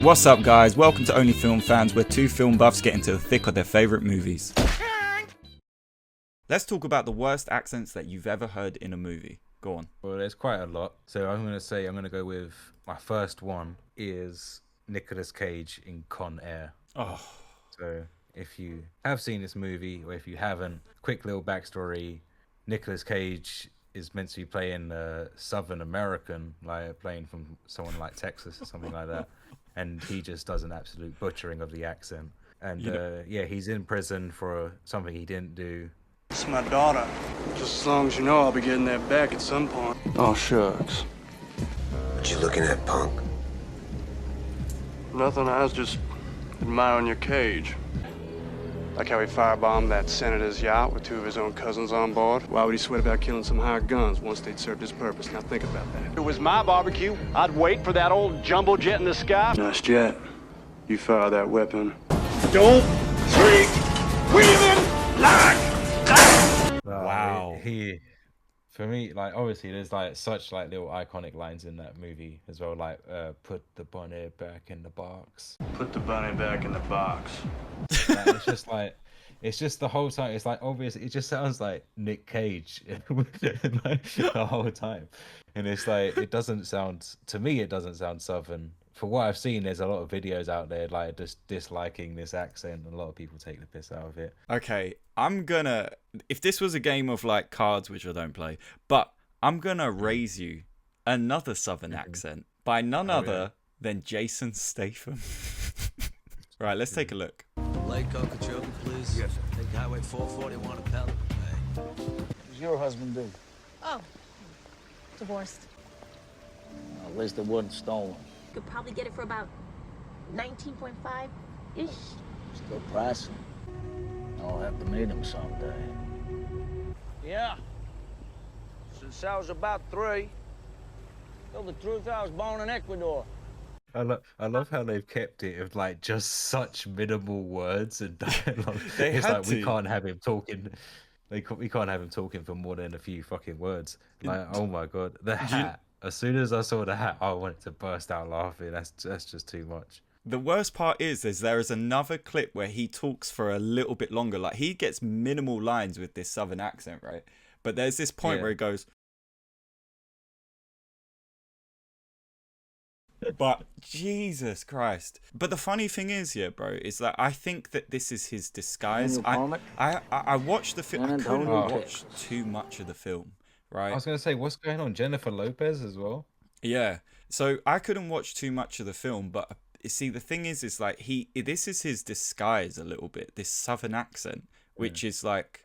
What's up, guys? Welcome to Only Film Fans, where two film buffs get into the thick of their favourite movies. Let's talk about the worst accents that you've ever heard in a movie. Go on. Well, there's quite a lot. So I'm going to go with my first one is Nicolas Cage in Con Air. Oh. So if you have seen this movie, or if you haven't, quick little backstory. Nicolas Cage is meant to be playing Southern American, like playing from someone like Texas or something like that. And he just does an absolute butchering of the accent. And he's in prison for something he didn't do. It's my daughter. Just as long as you know I'll be getting that back at some point. Oh, shucks. What you looking at, punk? Nothing, I was just admiring your cage. Like how he firebombed that senator's yacht with two of his own cousins on board. Why would he sweat about killing some hired guns once they'd served his purpose? Now think about that. If it was my barbecue, I'd wait for that old jumbo jet in the sky. Nice jet. You fire that weapon. Don't treat women like that! Wow. For me, like, obviously there's like such like little iconic lines in that movie as well, like put the bunny back in the box. Put the bunny back in the box. Like, it's just the whole time, it's like obvious, it just sounds like Nick Cage like, the whole time. And it's like, it doesn't sound Southern. For what I've seen, there's a lot of videos out there like just disliking this accent, and a lot of people take the piss out of it. Okay, if this was a game of like cards, which I don't play, but I'm gonna raise you another Southern accent by none other than Jason Statham. Right, let's take a look. Lake Okeechobee, please. Yes, sir. Take Highway 441 to Pelican Bay. What's your husband do? Oh, divorced. At least it wasn't stolen. Could probably get it for about 19.5-ish. Still pricing. I'll have to meet him someday. Yeah. Since I was about 3. Tell the truth, I was born in Ecuador. I love how they've kept it of like just such minimal words and dialogue. It's like we can't have him talking. We can't have him talking for more than a few fucking words. Like, oh my god, the hat. As soon as I saw the hat, I wanted to burst out laughing. That's just too much. The worst part is there is another clip where he talks for a little bit longer. Like, he gets minimal lines with this Southern accent, right? But there's this point where he goes, but Jesus Christ. But the funny thing is, bro, is that I think that this is his disguise. I watched the film. I couldn't watch too much of the film, right? I was going to say, what's going on? Jennifer Lopez as well? Yeah. So I couldn't watch too much of the film, but see, the thing is like this is his disguise a little bit, this Southern accent, which is like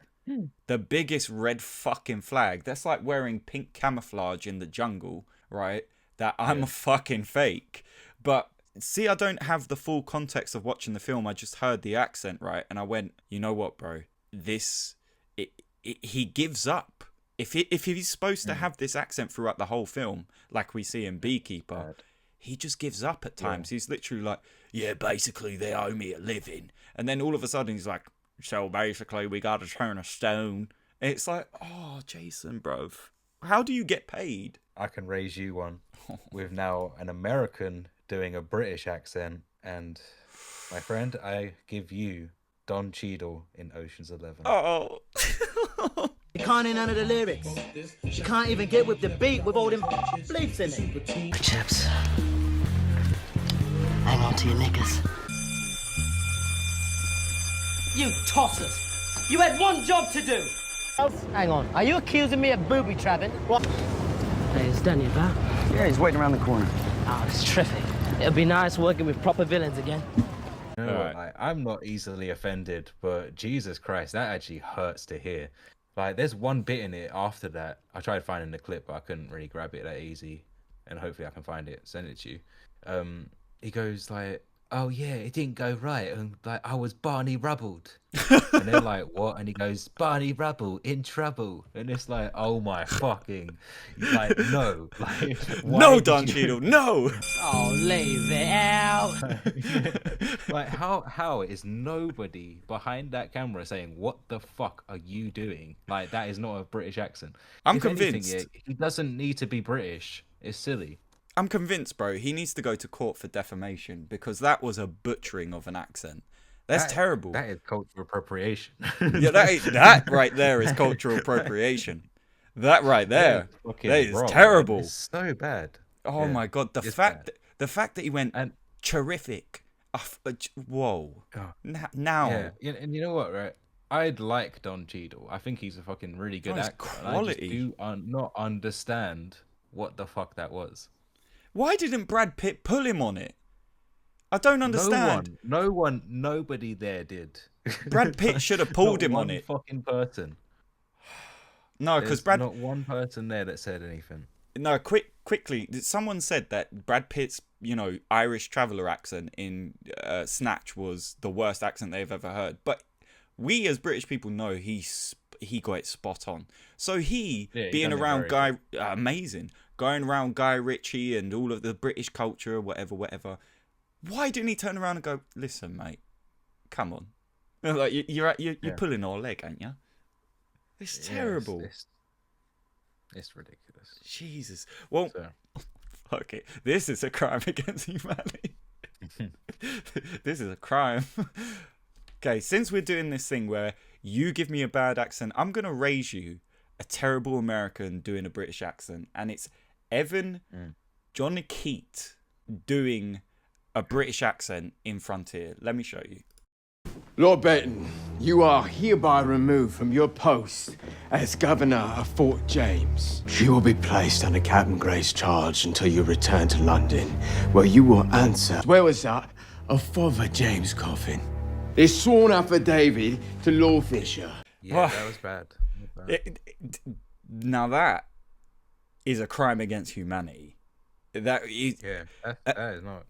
the biggest red fucking flag. That's like wearing pink camouflage in the jungle, right? That I'm a fucking fake. But see, I don't have the full context of watching the film. I just heard the accent, right? And I went, you know what, bro? He gives up. If he's supposed to have this accent throughout the whole film, like we see in Beekeeper, he just gives up at times. He's literally like, yeah, basically they owe me a living. And then all of a sudden he's like, so basically we got to turn a stone. And it's like, oh, Jason, bro, how do you get paid? I can raise you one with now an American doing a British accent. And my friend, I give you Don Cheadle in Ocean's 11. Oh. You can't hear none of the lyrics. You can't even get with the beat with all them bleeps in it. Chips. Hang on to your knickers. You tossers! You had one job to do! Hang on, are you accusing me of booby trapping? What? Hey, is Danny about? Yeah, he's waiting around the corner. Oh, it's terrific. It'll be nice working with proper villains again. I'm not easily offended, but Jesus Christ, that actually hurts to hear. Like, there's one bit in it after that. I tried finding the clip, but I couldn't really grab it that easy. And hopefully I can find it, send it to you. He goes like, oh yeah, it didn't go right. And like, I was Barney Rubbled. And they're like, what? And he goes, Barney Rubble in trouble. And it's like, oh my fucking, like, no. Like, no, Don Cheadle, no. Oh, leave it out. Like, how is nobody behind that camera saying, what the fuck are you doing? Like, that is not a British accent. I'm If convinced. anything, he doesn't need to be British. It's silly. I'm convinced, bro. He needs to go to court for defamation because that was a butchering of an accent. That's terrible. That is cultural appropriation. Yeah, that right there is cultural appropriation. That right there, that is terrible. It's so bad. Oh my god, the fact that he went terrific. Whoa. Now. Yeah, and you know what, right? I'd like Don Cheadle. I think he's a fucking really good actor. Quality. And I just do not understand what the fuck that was. Why didn't Brad Pitt pull him on it? I don't understand. Nobody there did. Brad Pitt should have pulled him on it. Fucking person. No, because not one person there that said anything. No, quickly. Someone said that Brad Pitt's, Irish traveller accent in Snatch was the worst accent they've ever heard. But we as British people know he got it spot on. So being around amazing, going around Guy Ritchie and all of the British culture, whatever. Why didn't he turn around and go, listen, mate, come on, like you're pulling our leg, ain't you? It's terrible. It's ridiculous. Jesus. Well, fuck it. This is a crime against humanity. This is a crime. Okay, since we're doing this thing where you give me a bad accent, I'm going to raise you a terrible American doing a British accent. And it's Evan Johnny Keat doing a British accent in Frontier. Let me show you. Lord Benton, you are hereby removed from your post as Governor of Fort James. You will be placed under Captain Gray's charge until you return to London, where you will answer, where was that? Of Father James' coffin. It's sworn affidavit to Lord Fisher. Yeah, that was bad. Now that is a crime against humanity. That is not.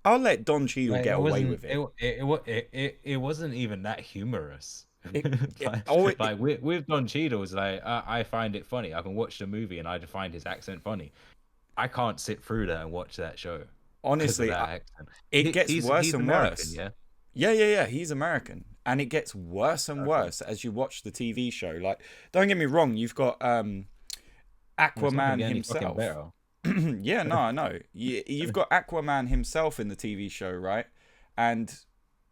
I'll let Don Cheadle get away with it. It wasn't even that humorous. With Don Cheadle, it's like I find it funny. I can watch the movie and I find his accent funny. I can't sit through that and watch that show. Honestly, it gets worse and American, worse. Yeah. He's American, and it gets worse and worse as you watch the TV show. Like, don't get me wrong, you've got Aquaman himself. Yeah, no, I know. You've got Aquaman himself in the TV show, right? And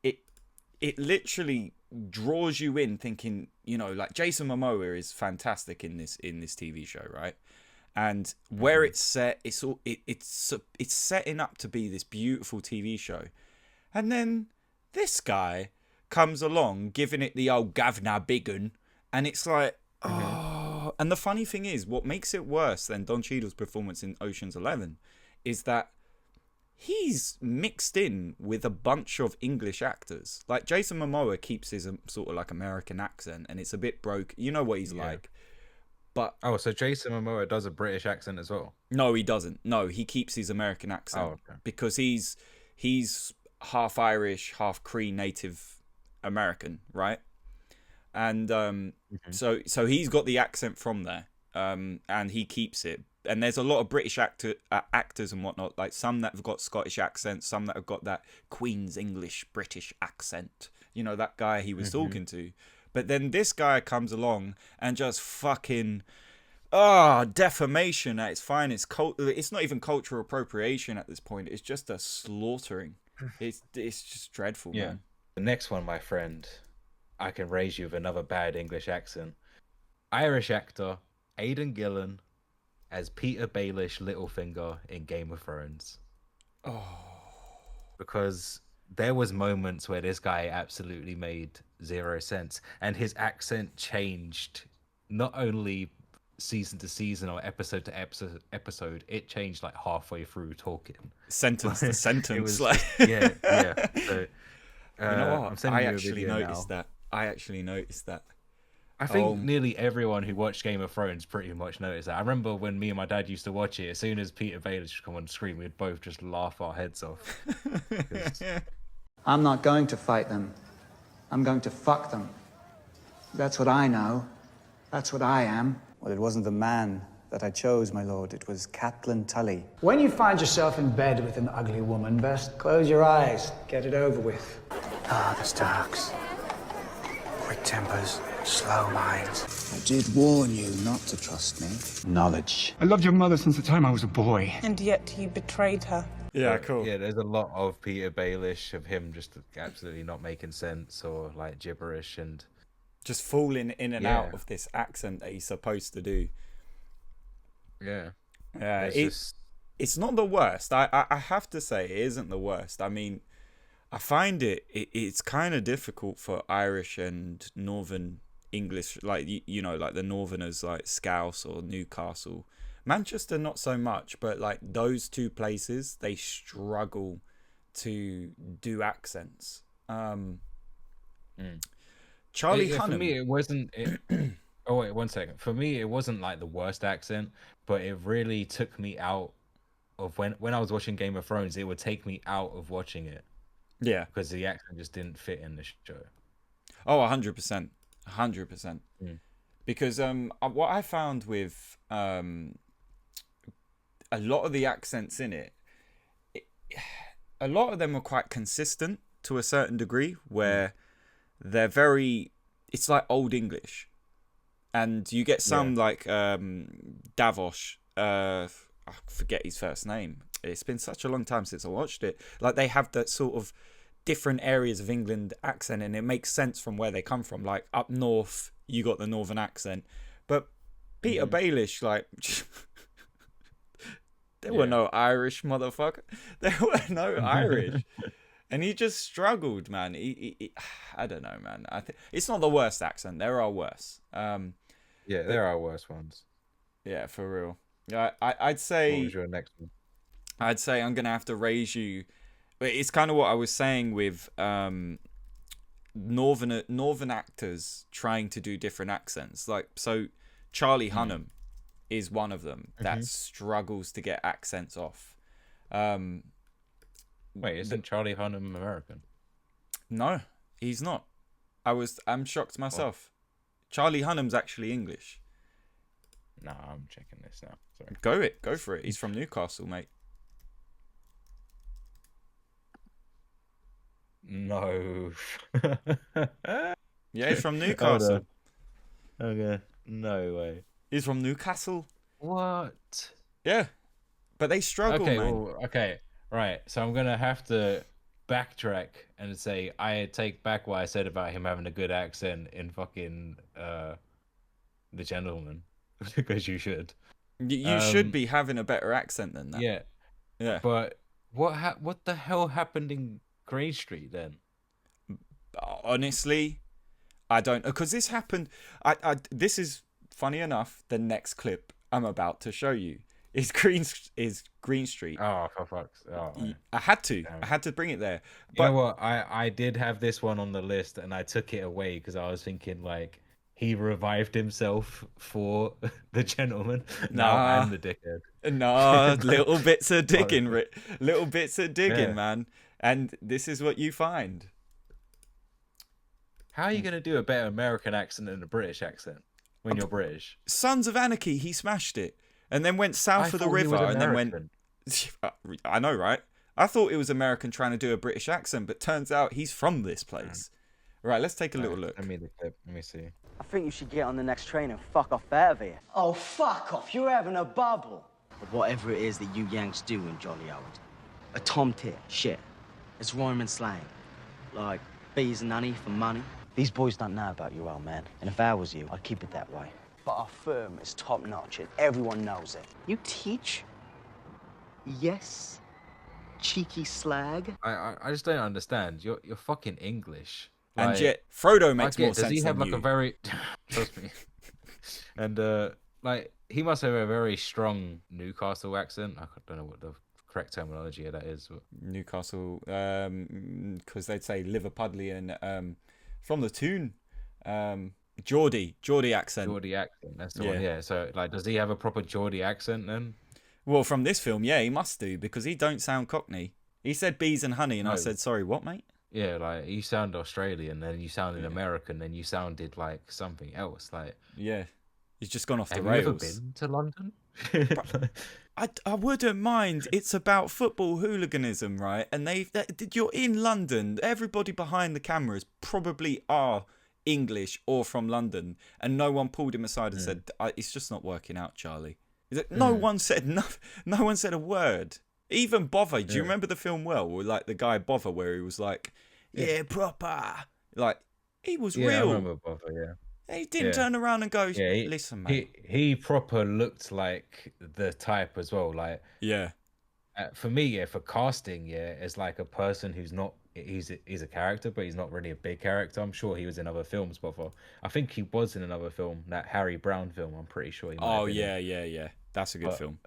it literally draws you in, thinking, like Jason Momoa is fantastic in this TV show, right? And where it's set, it's setting up to be this beautiful TV show, and then this guy comes along giving it the old Gavna Biggin, and it's like, oh. And the funny thing is, what makes it worse than Don Cheadle's performance in Ocean's 11 is that he's mixed in with a bunch of English actors. Like Jason Momoa keeps his sort of like American accent, and it's a bit broke. You know what he's like. But so Jason Momoa does a British accent as well? No, he doesn't. No, he keeps his American accent because he's half Irish, half Cree Native American, right? And so he's got the accent from there, and he keeps it. And there's a lot of British actors and whatnot, like some that have got Scottish accents, some that have got that Queen's English British accent. That guy he was talking to. But then this guy comes along and just fucking defamation at its finest. It's not even cultural appropriation at this point. It's just a slaughtering. It's just dreadful, man. The next one, my friend, I can raise you with another bad English accent. Irish actor Aidan Gillen as Peter Baelish Littlefinger in Game of Thrones. Because there was moments where this guy absolutely made zero sense, and his accent changed not only season to season or episode to episode, it changed like halfway through talking. Sentence to sentence. So, you know what? I actually noticed that. I think nearly everyone who watched Game of Thrones pretty much noticed that. I remember when me and my dad used to watch it, as soon as Peter Baelish would come on screen, we'd both just laugh our heads off. I'm not going to fight them. I'm going to fuck them. That's what I know. That's what I am. Well, it wasn't the man that I chose, my lord. It was Catelyn Tully. When you find yourself in bed with an ugly woman, best close your eyes. Get it over with. Ah, the Starks. Quick tempers, Slow minds. I did warn you not to trust me. Knowledge. I loved your mother since the time I was a boy. And yet you betrayed her. Yeah, But, cool. Yeah, there's a lot of Peter Baelish of him just absolutely not making sense or like gibberish and just falling in and out of this accent that he's supposed to do. Yeah. It's not the worst. I have to say, it isn't the worst. I mean, I find it's kind of difficult for Irish and Northern English, like, you know, like the Northerners, like Scouse or Newcastle. Manchester, not so much, but like those two places, they struggle to do accents. Charlie Hunnam. For me, it wasn't. Oh wait, 1 second. For me, it wasn't like the worst accent, but it really took me out of when I was watching Game of Thrones. It would take me out of watching it. Yeah, because the accent just didn't fit in the show. Oh, 100%, 100%. Because what I found with a lot of the accents in it, a lot of them are quite consistent to a certain degree, where they're very, it's like old English, and you get some like Davos, I forget his first name, it's been such a long time since I watched it, like they have that sort of different areas of England accent, and it makes sense from where they come from. Like up north you got the northern accent, but Peter Baelish, like there were no Irish, motherfucker. There were no Irish. And he just struggled, man. I don't know, man. I think it's not the worst accent. There are worse. Yeah, there are worse ones. Yeah, for real. Yeah, I'd say. What was your next one? I'd say I'm gonna have to raise you. It's kind of what I was saying with northern actors trying to do different accents. Like, so Charlie Hunnam is one of them that struggles to get accents off. Wait, isn't Charlie Hunnam American? No, he's not. I'm shocked myself. Charlie Hunnam's actually English. No, I'm checking this now. Sorry. Go for it. He's from Newcastle, mate. No. Yeah, he's from Newcastle. Okay, no way. He's from Newcastle. What? Yeah, but they struggle, okay, man. Well, okay, right. So I'm gonna have to backtrack and say I take back what I said about him having a good accent in fucking The Gentleman, because you should. You should be having a better accent than that. Yeah, yeah. But what the hell happened in Grey Street then? Honestly, I don't, because this happened. This is funny enough. The next clip I'm about to show you is Green Street. Oh, for fuck's! Oh, I had to bring it there. But you know what? I did have this one on the list, and I took it away because I was thinking like he revived himself for The Gentleman. Now I'm the dickhead. No, little bits of digging, little bits of digging, man. And this is what you find. How are you going to do a better American accent than a British accent when you're British? Sons of Anarchy, he smashed it. And then went south of the river and then went... I know, right? I thought it was American trying to do a British accent, but turns out he's from this place. Right, let's take a little look. Let me see. I think you should get on the next train and fuck off out of here. Oh, fuck off. You're having a bubble. But whatever it is that you Yanks do in Jolly Old. A tom-tit, shit. It's Roman slang. Like bees and honey for money. These boys don't know about your old man. And if I was you, I'd keep it that way. But our firm is top-notch and everyone knows it. You teach? Yes? Cheeky slag? I just don't understand. You're fucking English. Like, and yet Frodo makes more sense than you. Does he have like a very... Trust me. And like he must have a very strong Newcastle accent. I don't know what the correct terminology of that is. But... Newcastle, because they'd say Liverpudlian, from the tune, Geordie accent. Geordie accent, that's the one. Yeah. So like, does he have a proper Geordie accent then? Well, from this film, yeah, he must do, because he don't sound Cockney. He said bees and honey, and I said, sorry, what, mate? Yeah, like you sound Australian, then you sounded American, then you sounded like something else. Like, yeah, he's just gone off the rails. rails. Have you ever been to London? I wouldn't mind. It's about football hooliganism, right? And you're in London. Everybody behind the cameras probably are English or from London, and no one pulled him aside and said, "It's just not working out, Charlie." He's like, no one said no one said a word. Even Bother. Do you remember the film well? Or like the guy Bother, where he was like, "Yeah, proper." Like he was real. I remember Bother. Yeah. He didn't turn around and go, "Listen, mate." He proper looked like the type as well. Like for me, for casting, as like a person who's not. He's a character, but he's not really a big character. I'm sure he was in other films before. I think he was in another film, that Harry Brown film. I'm pretty sure he. Yeah. That's a good film.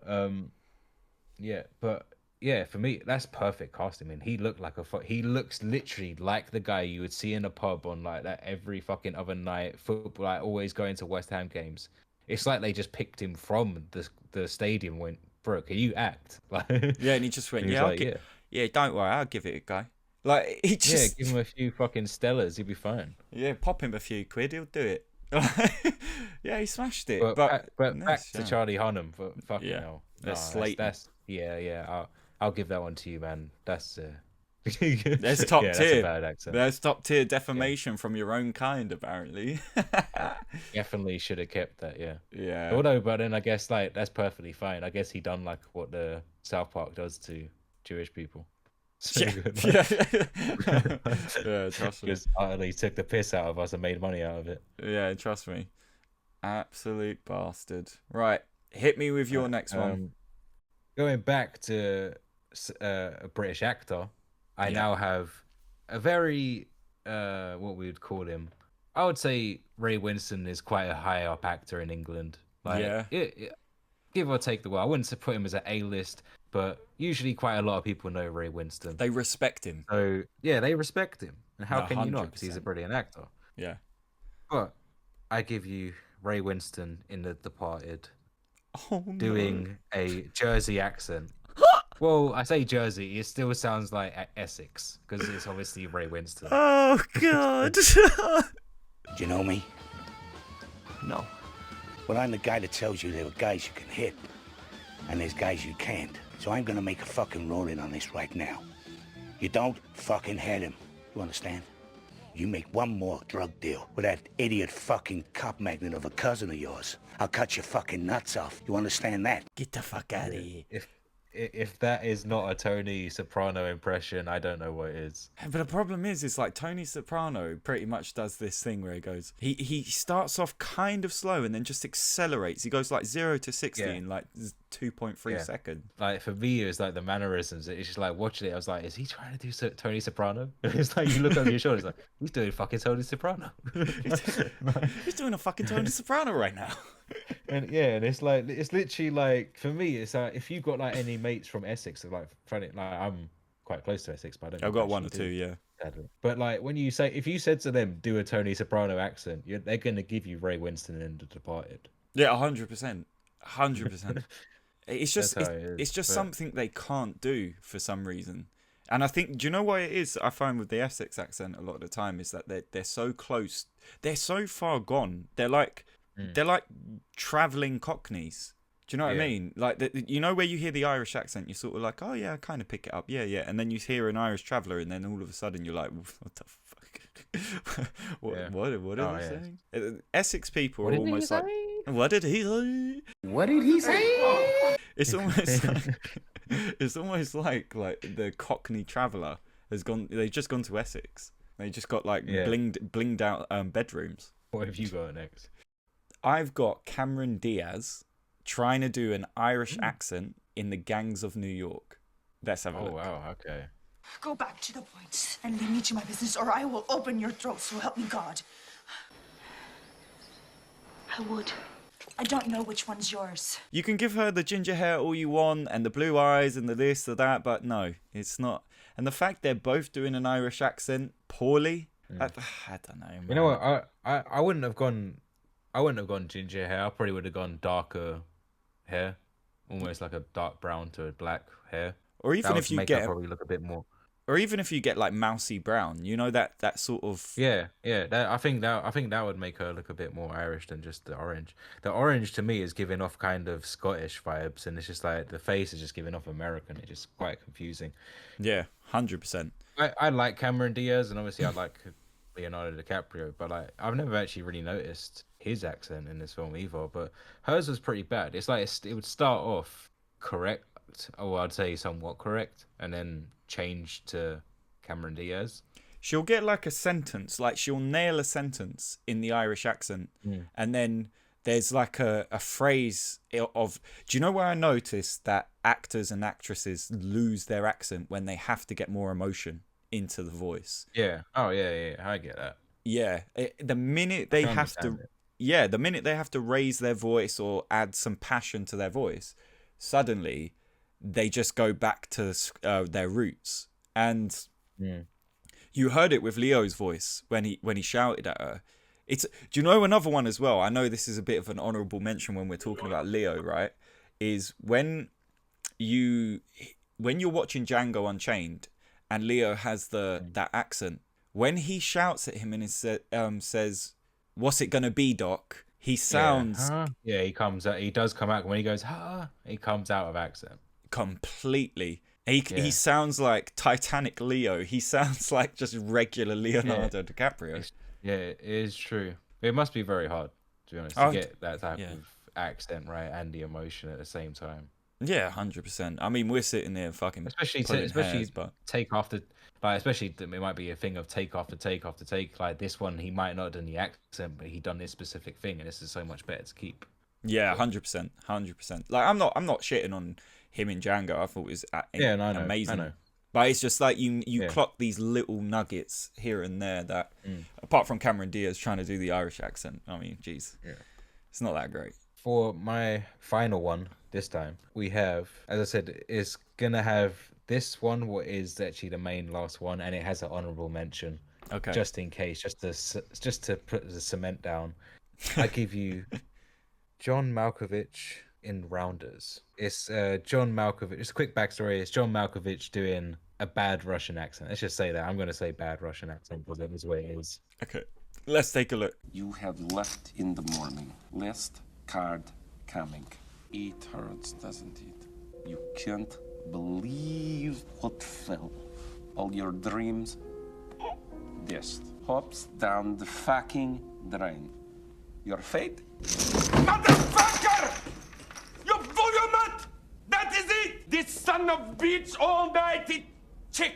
For me, that's perfect casting. I mean, he looked like he looks literally like the guy you would see in a pub on like that every fucking other night. Football, like always going to West Ham games. It's like they just picked him from the stadium. Went, bro, can you act? Like, and he just went, don't worry, I'll give it a go. Like he just give him a few fucking stellars, he'll be fine. Yeah, pop him a few quid, he'll do it. Yeah, he smashed it. But back to Charlie Hunnam. But fucking hell, that's I'll give that one to you, man. That's that's top tier. That's a bad accent. That's top tier defamation from your own kind, apparently. Definitely should have kept that. Yeah. Although, but then I guess like that's perfectly fine. I guess he done like what the South Park does to Jewish people. So trust me. Because utterly took the piss out of us and made money out of it. Yeah, trust me. Absolute bastard. Right, hit me with your next one. Going back to a British actor, I now have a very what we would call him. I would say Ray Winston is quite a high up actor in England. Like, give or take the word. I wouldn't put him as an A-list, but usually quite a lot of people know Ray Winston. They respect him. So they respect him. And how can you not? Because he's a brilliant actor. Yeah. But I give you Ray Winston in The Departed, doing a Jersey accent. Well, I say Jersey, it still sounds like Essex because it's obviously Ray Winston. Oh God! Do you know me? No. Well, I'm the guy that tells you there are guys you can hit, and there's guys you can't. So I'm gonna make a fucking ruling on this right now. You don't fucking hit him. You understand? You make one more drug deal with that idiot fucking cop magnet of a cousin of yours, I'll cut your fucking nuts off. You understand that? Get the fuck out of here. If that is not a Tony Soprano impression, I don't know what is. But the problem is like Tony Soprano pretty much does this thing where he goes, he starts off kind of slow and then just accelerates. He goes like 0 to 60 in like 2.3 seconds. Like for me, it was like the mannerisms. It's just like watching it, I was like, is he trying to do Tony Soprano? It's like you look over your shoulder, it's like he's doing fucking Tony Soprano. He's doing a fucking Tony Soprano right now. And it's like it's literally like for me, it's like if you've got like any mates from Essex, like I'm quite close to Essex, but I don't. I've got one or two, But like when if you said to them, do a Tony Soprano accent, they're gonna give you Ray Winston in The Departed. Yeah, 100%, 100%. It's just something they can't do for some reason. And I think, do you know why it is? I find with the Essex accent a lot of the time is that they're so close, they're so far gone. They're like traveling Cockneys. Do you know what I mean? Like, you know where you hear the Irish accent, you're sort of like, oh yeah, I kind of pick it up, yeah. And then you hear an Irish traveller, and then all of a sudden you're like, what the fuck? What are they saying? Essex people are almost like, what did he say? What did he say? It's almost it's almost like the Cockney traveller has gone. They've just gone to Essex. They just got like blinged out bedrooms. What have you got next? I've got Cameron Diaz trying to do an Irish accent in The Gangs of New York. Let's have a look. Oh, wow, okay. Go back to the point and leave me to my business, or I will open your throat, so help me God. I would. I don't know which one's yours. You can give her the ginger hair all you want, and the blue eyes, and the this or that, but no, it's not. And the fact they're both doing an Irish accent poorly, I don't know, man. You know what? I wouldn't have gone ginger hair. I probably would have gone darker hair, almost like a dark brown to a black hair. Or even if you get probably look a bit more. Or even if you get like mousy brown, you know, that sort of I think that would make her look a bit more Irish than just the orange. The orange to me is giving off kind of Scottish vibes, and it's just like the face is just giving off American. It's just quite confusing. Yeah, 100%. I like Cameron Diaz, and obviously I like Leonardo DiCaprio, but like I've never actually really noticed his accent in this film either. But hers was pretty bad. It's like it would start off correct, or I'd say somewhat correct, and then change to Cameron Diaz. She'll get like a sentence, like she'll nail a sentence in the Irish accent, and then there's like a phrase of, do you know where I noticed that actors and actresses lose their accent when they have to get more emotion into the voice? Yeah. Oh yeah, I get that. Yeah. The minute they have to, the minute they have to raise their voice or add some passion to their voice, suddenly they just go back to their roots. And you heard it with Leo's voice when he shouted at her. Do you know another one as well? I know this is a bit of an honourable mention when we're talking about Leo, right? Is when you're watching Django Unchained and Leo has that accent. When he shouts at him and says, "What's it gonna be, Doc?" He sounds he comes out. He does come out when he goes, he comes out of accent completely. He sounds like Titanic Leo. He sounds like just regular Leonardo DiCaprio. Yeah, it is true. It must be very hard, to be honest, to get that type of accent right and the emotion at the same time. Yeah, 100%. I mean, we're sitting there fucking especially take after, like, especially it might be a thing of take after take after take. Like this one, he might not have done the accent, but he done this specific thing, and this is so much better to keep. Yeah, 100%, 100%. Like I'm not shitting on him in Django. I thought it was amazing. I know. But it's just like you clock these little nuggets here and there that, apart from Cameron Diaz trying to do the Irish accent, I mean, geez, it's not that great. For my final one this time, we have, as I said, it's gonna have this one, what is actually the main last one, and it has an honourable mention. Okay. Just in case, just to put the cement down, I give you John Malkovich in Rounders. It's John Malkovich. It's a quick backstory. It's John Malkovich doing a bad Russian accent. Let's just say that. I'm going to say bad Russian accent because that is the way it is. Okay. Let's take a look. You have left in the morning. Last card coming. It hurts, doesn't it? You can't believe what fell. All your dreams dust. Hops down the fucking drain. Your fate? Motherfucker! You volume! That is it! This son of bitch all night, it chick.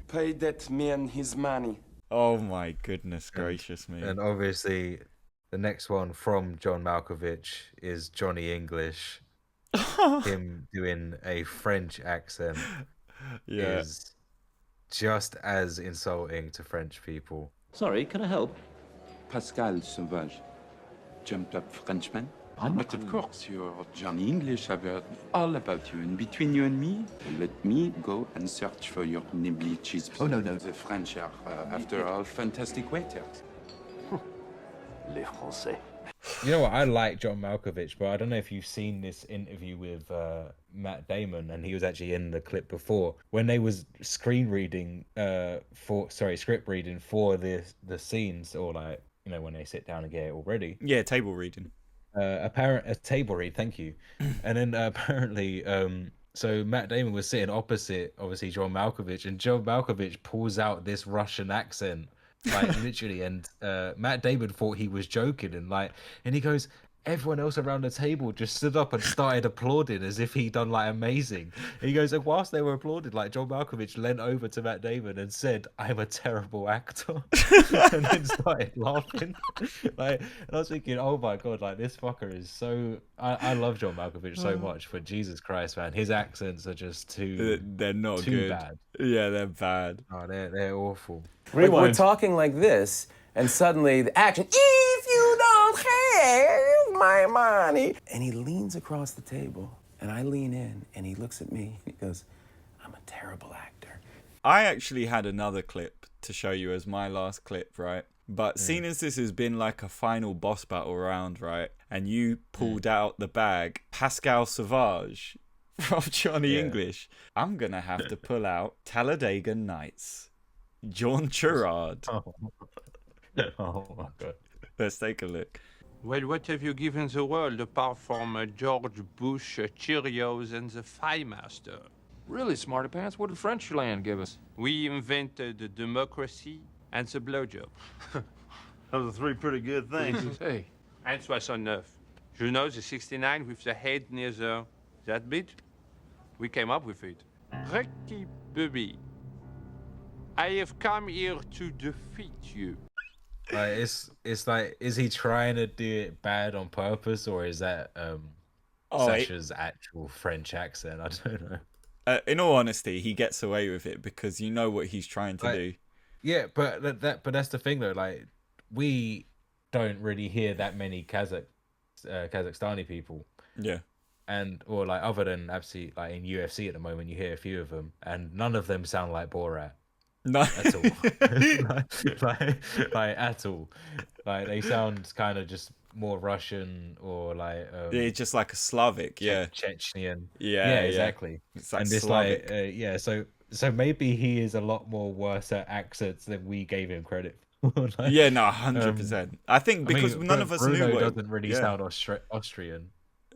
Pay that man his money. Oh my goodness gracious me. And obviously, the next one from John Malkovich is Johnny English. Him doing a French accent is just as insulting to French people. Sorry, can I help? Pascal Sauvage, jumped up Frenchman. But of course, you're Johnny English. I've heard all about you. And between you and me, let me go and search for your nibbly cheese. Oh, no. The French are, after all, fantastic waiters. Les Français. You know what? I like John Malkovich, but I don't know if you've seen this interview with Matt Damon, and he was actually in the clip before when they was script reading for the scenes, or like, you know, when they sit down and get it all ready. Yeah, table reading. A table read, thank you. And then apparently, so Matt Damon was sitting opposite, obviously, John Malkovich, and John Malkovich pulls out this Russian accent, like literally, and Matt Damon thought he was joking, and he goes, everyone else around the table just stood up and started applauding as if he'd done like amazing. And he goes, and whilst they were applauding, like John Malkovich leant over to Matt Damon and said, "I'm a terrible actor," and then started laughing. And I was thinking, oh my god, like this fucker is so. I love John Malkovich so much, but Jesus Christ, man, his accents are just too. They're not too good. Bad. Yeah, they're bad. Oh, they're awful. Like we're talking like this, and suddenly the action. If you don't have my money, and he leans across the table, and I lean in, and he looks at me, and he goes, "I'm a terrible actor." I actually had another clip to show you as my last clip, right? But seeing as this has been like a final boss battle round, right? And you pulled out the bag, Pascal Sauvage from Johnny English, I'm gonna have to pull out Talladega Nights, John Turturro. Oh my god. Let's take a look. Well, what have you given the world apart from George Bush, Cheerios, and the Fry Master? Really, smarty pants? What did French land give us? We invented democracy, and the blowjob. Those are three pretty good things. Hey. And 69. You know the 69 with the head near that bit? We came up with it. Ricky Bobby, I have come here to defeat you. Like it's like, is he trying to do it bad on purpose, or is that Sasha's actual French accent? I don't know. In all honesty, he gets away with it because you know what he's trying to do. Yeah, but that's the thing though. Like, we don't really hear that many Kazakhstani people. Yeah. And or like, other than absolutely like in UFC at the moment, you hear a few of them, and none of them sound like Borat. No, at all. like at all. Like, they sound kind of just more Russian, or like yeah, just like a Slavic, Chechnyan. Yeah, exactly. It's like and it's Slavic. like yeah, so maybe he is a lot more worse at accents than we gave him credit for. Like, yeah, no, 100%. I think because none of us Bruno knew what doesn't really sound Austrian.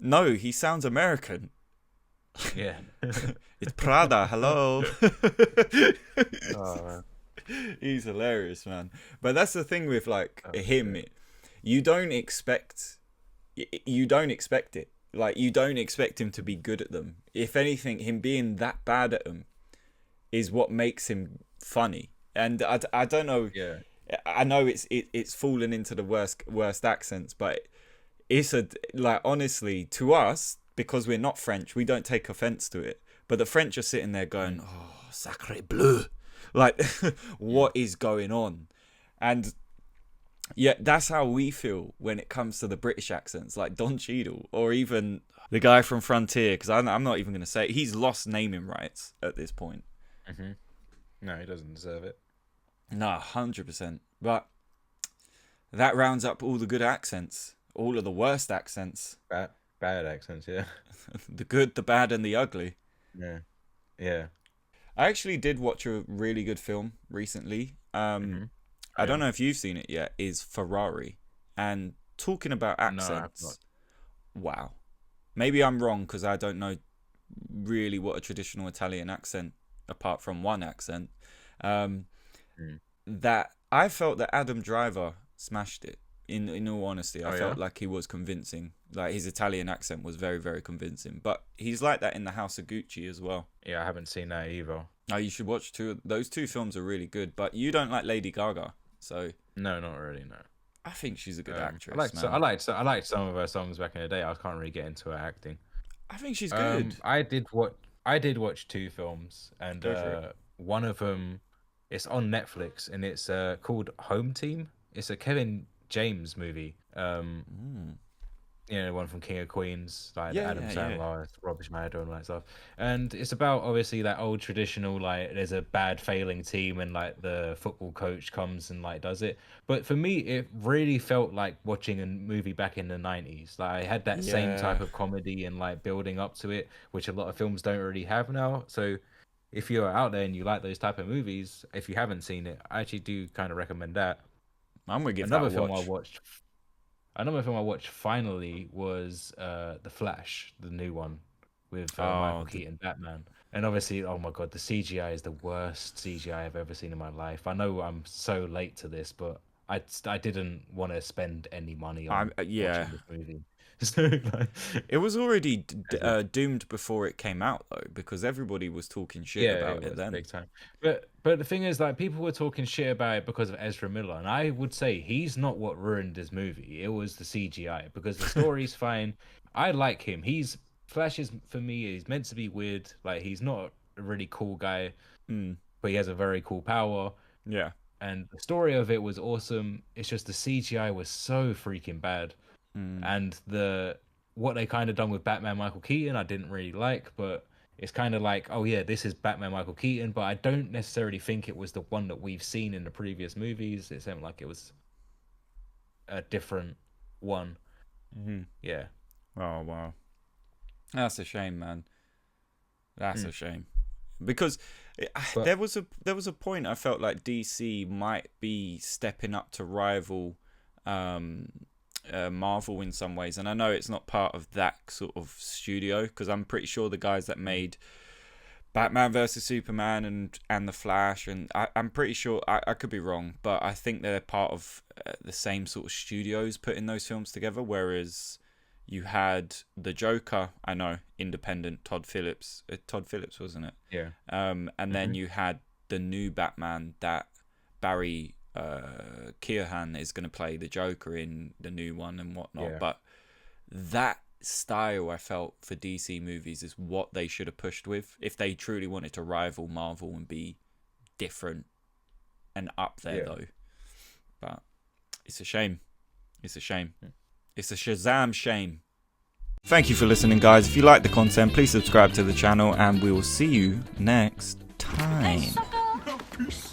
No, he sounds American. Yeah. It's Prada, hello. Oh, man. He's hilarious, man. But that's the thing with like him. You don't expect it. Like, you don't expect him to be good at them. If anything, him being that bad at them is what makes him funny. And I don't know. Yeah. I know it's fallen into the worst accents, but it's like, honestly, to us, because we're not French, we don't take offense to it. But the French are sitting there going, "Oh, sacré bleu!" Like, what is going on? And yeah, that's how we feel when it comes to the British accents, like Don Cheadle, or even the guy from Frontier. Because I'm not even going to say it. He's lost naming rights at this point. Mm-hmm. No, he doesn't deserve it. No, 100%. But that rounds up all the good accents, all of the worst accents. Bad accents, yeah. The good, the bad, and the ugly. Yeah. Yeah. I actually did watch a really good film recently. I don't know if you've seen it yet. Is Ferrari. And talking about accents. No, wow. Maybe I'm wrong because I don't know really what a traditional Italian accent, apart from one accent. That I felt that Adam Driver smashed it. In all honesty, I felt like he was convincing. Like, his Italian accent was very, very convincing. But he's like that in The House of Gucci as well. Yeah, I haven't seen that either. Oh, you should watch those two films are really good. But you don't like Lady Gaga, so no, not really. No, I think she's a good actress. I liked some of her songs back in the day. I can't really get into her acting. I think she's good. I did watch two films, and one of them, it's on Netflix, and it's called Home Team. It's a Kevin James movie. You know, one from King of Queens, like Adam Sandler, Robert Schneider, and all that stuff. And it's about, obviously, that old traditional, like, there's a bad failing team and like the football coach comes and like does it. But for me, it really felt like watching a movie back in the 90s. Like, I had that same type of comedy and like building up to it, which a lot of films don't really have now. So if you're out there and you like those type of movies, if you haven't seen it, I actually do kind of recommend that. I'm gonna give Another that a watch. Another film I watched finally was The Flash, the new one with Michael Keaton, Batman. And obviously, oh my god, the CGI is the worst CGI I've ever seen in my life. I know I'm so late to this, but I didn't want to spend any money on watching this movie. It was already doomed before it came out, though, because everybody was talking shit about it then. Big time. But the thing is, like, people were talking shit about it because of Ezra Miller, and I would say he's not what ruined this movie. It was the CGI, because the story's fine. I like him. Flash is, for me, he's meant to be weird. Like, he's not a really cool guy, but he has a very cool power. Yeah. And the story of it was awesome. It's just the CGI was so freaking bad. And what they kind of done with Batman Michael Keaton, I didn't really like, but it's kind of like, oh yeah, this is Batman Michael Keaton, but I don't necessarily think it was the one that we've seen in the previous movies. It seemed like it was a different one. Yeah. Oh wow, that's a shame, man. That's a shame, because there was a point I felt like DC might be stepping up to rival Marvel in some ways, and I know it's not part of that sort of studio, because I'm pretty sure the guys that made Batman versus Superman and The Flash, and I'm pretty sure, I could be wrong, but I think they're part of the same sort of studios putting those films together, whereas you had the Joker, I know, independent, Todd Phillips, wasn't it? Yeah. And then you had the new Batman that Barry Keoghan is going to play the Joker in the new one and whatnot. But that style, I felt, for DC movies is what they should have pushed with if they truly wanted to rival Marvel and be different and up there, though. But it's a shame. It's a shame. It's a Shazam shame. Thank you for listening, guys. If you like the content, please subscribe to the channel, and we will see you next time. Peace.